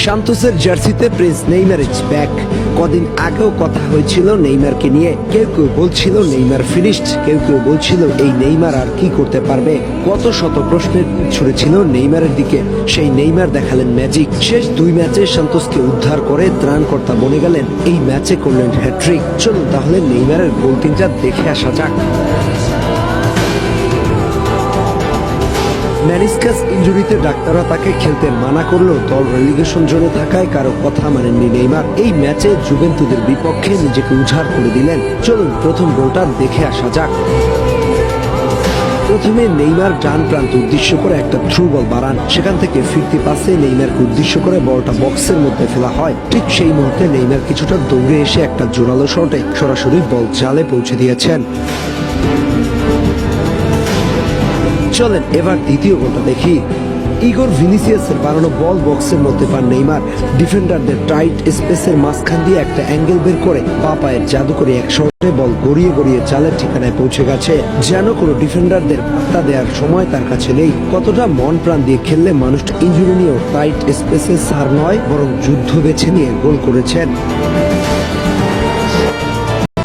সান্তোসের জার্সিতে Prince Neymar is back. কদিন আগেও কথা হয়েছিল নেইমারকে নিয়ে। কেউ কেউ বলছিল নেইমার ফিনিশড, কেউ কেউ বলছিল এই নেইমার আর কি করতে পারবে। কত শত প্রশ্নের ছুড়েছিল নেইমারের দিকে। সেই নেইমার দেখালেন ম্যাজিক। শেষ 2 ম্যাচে সান্তোসকে উদ্ধার করে ত্রাণকর্তা বনে গেলেন। এই ম্যাচে করলেন হ্যাট্রিক। চলুন তাহলে নেইমারের গোল 3টা দেখে আসা যাক। ম্যানিসকাস ইনজুরিতে ডাক্তাররা তাকে খেলতে মানা করলেও দল রেলিগেশন জোনে থাকায় কারো কথা মানেননি নেইমার। এই ম্যাচে জুভেন্তুসের বিপক্ষে নিজেকে উজাড় করে দিলেন। চলুন প্রথম গোলটা দেখে আসা যাক। প্রথমে নেইমার ডান প্রান্ত উদ্দেশ্য করে একটা থ্রু বল বাড়ান। সেখান থেকে ফিরতি পাসে নেইমারকে উদ্দেশ্য করে বলটা বক্সের মধ্যে ফেলা হয়। ঠিক সেই মুহূর্তে নেইমার কিছুটা দৌড়ে এসে একটা জোরালো শটে সরাসরি বল জালে পৌঁছে দিয়েছেন। চলেন এবার দ্বিতীয় গোলটা দেখি। ইগোর ভিনিসিয়াসের বানানো বল বক্সের মধ্যে পান নেইমার। ডিফেন্ডারদের টাইট স্পেসের মাঝখান দিয়ে একটা অ্যাঙ্গেল বের করে পা পায়ের জাদু করে এক শটে বল গড়িয়ে গড়িয়ে জালের ঠিকানায় পৌঁছে গেছে। যেন কোনো ডিফেন্ডারদের পাত্তা দেওয়ার সময় তার কাছে নেই। কতটা মন প্রাণ দিয়ে খেললে মানুষটা ইনজুরি নিয়েও টাইট স্পেসে সার নয় বরং যুদ্ধ বেছে নিয়ে গোল করেছেন।